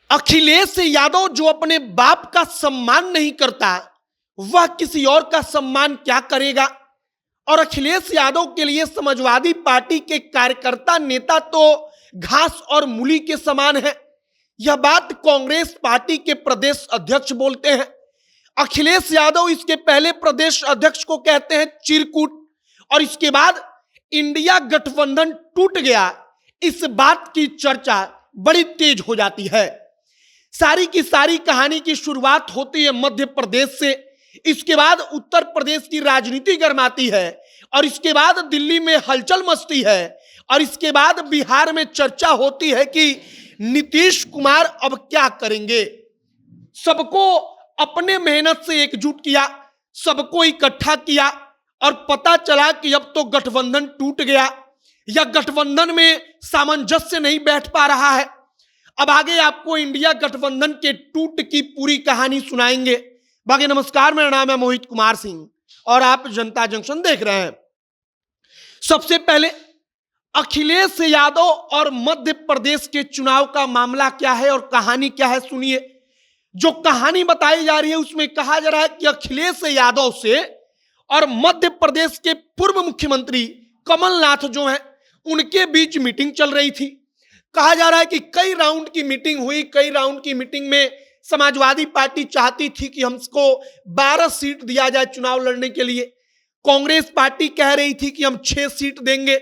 अखिलेश यादव जो अपने बाप का सम्मान नहीं करता, वह किसी और का सम्मान क्या करेगा। और अखिलेश यादव के लिए समाजवादी पार्टी के कार्यकर्ता नेता तो घास और मूली के समान है। यह बात कांग्रेस पार्टी के प्रदेश अध्यक्ष बोलते हैं। अखिलेश यादव इसके पहले प्रदेश अध्यक्ष को कहते हैं चिरकुट, और इसके बाद इंडिया गठबंधन टूट गया, इस बात की चर्चा बड़ी तेज हो जाती है। सारी की सारी कहानी की शुरुआत होती है मध्य प्रदेश से, इसके बाद उत्तर प्रदेश की राजनीति गर्माती है, और इसके बाद दिल्ली में हलचल मचती है, और इसके बाद बिहार में चर्चा होती है कि नीतीश कुमार अब क्या करेंगे। सबको अपने मेहनत से एकजुट किया, सबको इकट्ठा किया, और पता चला कि अब तो गठबंधन टूट गया, या गठबंधन में सामंजस्य नहीं बैठ पा रहा है। अब आगे आपको इंडिया गठबंधन के टूट की पूरी कहानी सुनाएंगे। बाकी नमस्कार, मेरा नाम है मोहित कुमार सिंह और आप जनता जंक्शन देख रहे हैं। सबसे पहले अखिलेश यादव और मध्य प्रदेश के चुनाव का मामला क्या है और कहानी क्या है, सुनिए। जो कहानी बताई जा रही है उसमें कहा जा रहा है कि अखिलेश यादव से और मध्य प्रदेश के पूर्व मुख्यमंत्री कमलनाथ जो हैं उनके बीच मीटिंग चल रही थी। कहा जा रहा है कि कई राउंड की मीटिंग हुई। कई राउंड की मीटिंग में समाजवादी पार्टी चाहती थी कि हमको 12 सीट दिया जाए चुनाव लड़ने के लिए। कांग्रेस पार्टी कह रही थी कि हम 6 सीट देंगे।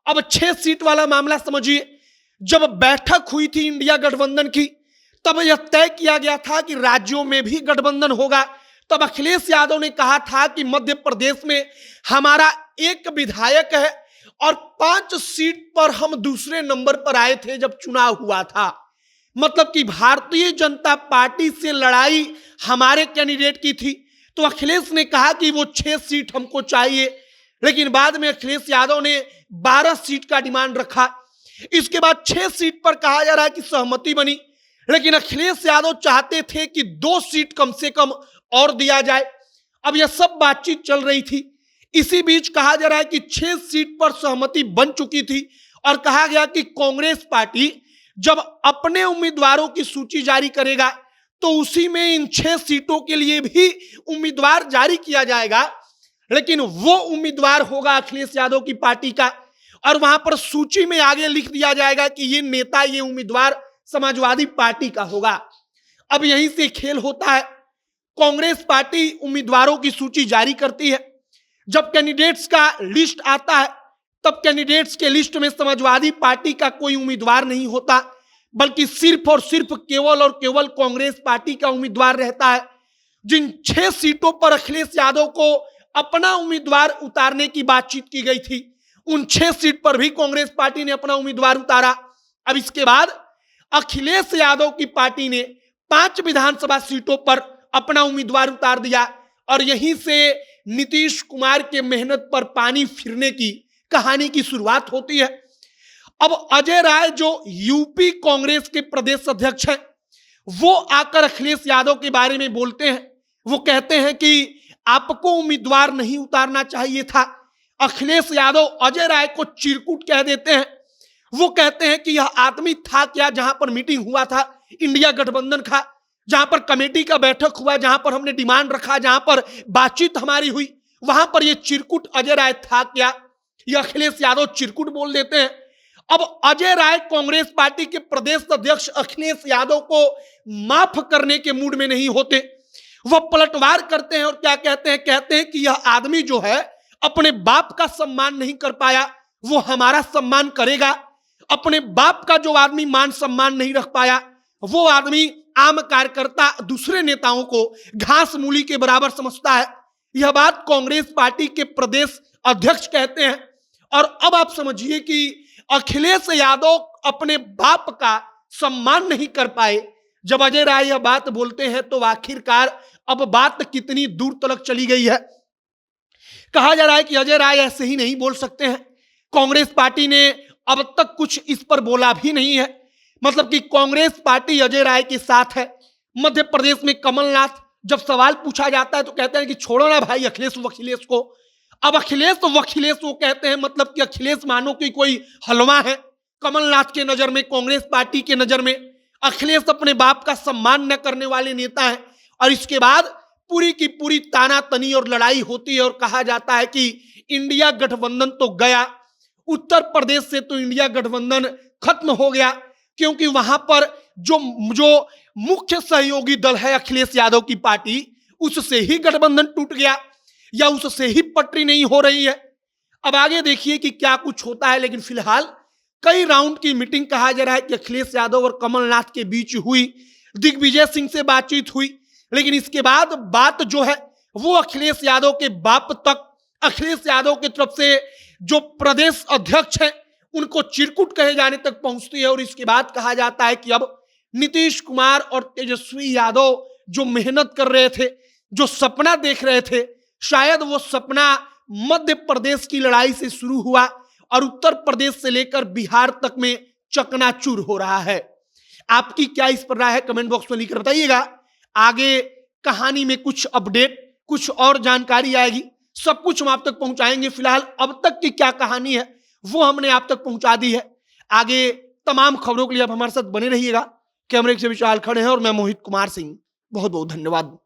अब 6 सीट वाला मामला समझिए। जब बैठक हुई थी इंडिया गठबंधन की, तब यह तय किया गया था कि राज्यों में भी गठबंधन होगा। तब अखिलेश यादव ने कहा था कि मध्य प्रदेश में हमारा एक विधायक है और 5 सीट पर हम दूसरे नंबर पर आए थे जब चुनाव हुआ था। मतलब कि भारतीय जनता पार्टी से लड़ाई हमारे कैंडिडेट की थी। तो अखिलेश ने कहा कि वो 6 सीट हमको चाहिए, लेकिन बाद में अखिलेश यादव ने 12 सीट का डिमांड रखा। इसके बाद 6 सीट पर कहा जा रहा है कि सहमति बनी, लेकिन अखिलेश यादव चाहते थे कि 2 सीट कम से कम और दिया जाए। अब यह सब बातचीत चल रही थी। इसी बीच कहा जा रहा है कि 6 सीट पर सहमति बन चुकी थी और कहा गया कि कांग्रेस पार्टी जब अपने उम्मीदवारों की सूची जारी करेगा तो उसी में इन 6 सीटों के लिए भी उम्मीदवार जारी किया जाएगा, लेकिन वो उम्मीदवार होगा अखिलेश यादव की पार्टी का, और वहां पर सूची में आगे लिख दिया जाएगा कि ये नेता, ये उम्मीदवार समाजवादी पार्टी का होगा। अब यहीं से खेल होता है। कांग्रेस पार्टी उम्मीदवारों की सूची जारी करती है। जब कैंडिडेट्स का लिस्ट आता है तब कैंडिडेट्स के लिस्ट में समाजवादी पार्टी का कोई उम्मीदवार नहीं होता, बल्कि सिर्फ और सिर्फ केवल और केवल कांग्रेस पार्टी का उम्मीदवार रहता है। जिन 6 सीटों पर अखिलेश यादव को अपना उम्मीदवार उतारने की बातचीत की गई थी, उन 6 सीट पर भी कांग्रेस पार्टी ने अपना उम्मीदवार उतारा। अब इसके बाद अखिलेश यादव की पार्टी ने 5 विधानसभा सीटों पर अपना उम्मीदवार उतार दिया, और यहीं से नीतीश कुमार के मेहनत पर पानी फिरने की कहानी की शुरुआत होती है। अब अजय राय जो यूपी कांग्रेस के प्रदेश अध्यक्ष हैं, वो आकर अखिलेश यादव के बारे में बोलते हैं। वो कहते हैं कि आपको उम्मीदवार नहीं उतारना चाहिए था। अखिलेश यादव अजय राय को चिरकुट कह देते हैं। वो कहते हैं कि यह आदमी था क्या जहां पर मीटिंग हुआ था इंडिया गठबंधन का, जहां पर कमेटी का बैठक हुआ, जहां पर हमने डिमांड रखा, जहां पर बातचीत हमारी हुई, वहां पर यह चिरकुट अजय राय था क्या? यह अखिलेश यादव चिरकुट बोल देते हैं। अब अजय राय कांग्रेस पार्टी के प्रदेश अध्यक्ष अखिलेश यादव को माफ करने के मूड में नहीं होते। वह पलटवार करते हैं और क्या कहते हैं? कहते हैं कि यह आदमी जो है अपने बाप का सम्मान नहीं कर पाया, वो हमारा सम्मान करेगा। अपने बाप का जो आदमी मान सम्मान नहीं रख पाया, वो आदमी आम कार्यकर्ता दूसरे नेताओं को घास मूली के बराबर समझता है। यह बात कांग्रेस पार्टी के प्रदेश अध्यक्ष कहते हैं। और अब आप समझिए कि अखिलेश यादव अपने बाप का सम्मान नहीं कर पाए। जब अजय राय यह बात बोलते हैं तो आखिरकार अब बात कितनी दूर तक चली गई है। कहा जा रहा है कि अजय राय ऐसे ही नहीं बोल सकते हैं। कांग्रेस पार्टी ने अब तक कुछ इस पर बोला भी नहीं है। मतलब कि कांग्रेस पार्टी अजय राय के साथ है। मध्य प्रदेश में कमलनाथ जब सवाल पूछा जाता है तो कहते हैं कि छोड़ो ना भाई अखिलेश वखिलेश को। अब अखिलेश वखिलेश वो कहते हैं, मतलब कि अखिलेश मानो कि कोई हलवा है कमलनाथ के नजर में, कांग्रेस पार्टी के नजर में। अखिलेश अपने बाप का सम्मान न करने वाले नेता हैं। और इसके बाद पूरी की पूरी तानातनी और लड़ाई होती है और कहा जाता है कि इंडिया गठबंधन तो गया, उत्तर प्रदेश से तो इंडिया गठबंधन खत्म हो गया, क्योंकि वहां पर जो जो मुख्य सहयोगी दल है अखिलेश यादव की पार्टी, उससे ही गठबंधन टूट गया या उससे ही पटरी नहीं हो रही है। अब आगे देखिए कि क्या कुछ होता है, लेकिन फिलहाल कई राउंड की मीटिंग कहा जा रहा है कि अखिलेश यादव और कमलनाथ के बीच हुई, दिग्विजय सिंह से बातचीत हुई, लेकिन इसके बाद बात जो है वो अखिलेश यादव के बाप तक, अखिलेश यादव की तरफ से जो प्रदेश अध्यक्ष हैं उनको चिरकुट कहे जाने तक पहुंचती है। और इसके बाद कहा जाता है कि अब नीतीश कुमार और तेजस्वी यादव जो मेहनत कर रहे थे, जो सपना देख रहे थे, शायद वो सपना मध्य प्रदेश की लड़ाई से शुरू हुआ और उत्तर प्रदेश से लेकर बिहार तक में चकनाचूर हो रहा है। आपकी क्या इस पर राय है, कमेंट बॉक्स में लिखकर बताइएगा। आगे कहानी में कुछ अपडेट, कुछ और जानकारी आएगी, सब कुछ हम आप तक पहुंचाएंगे। फिलहाल अब तक की क्या कहानी है वो हमने आप तक पहुंचा दी है। आगे तमाम खबरों के लिए आप हमारे साथ बने रहिएगा। कैमरे से विशाल खड़े हैं और मैं मोहित कुमार सिंह। बहुत बहुत धन्यवाद।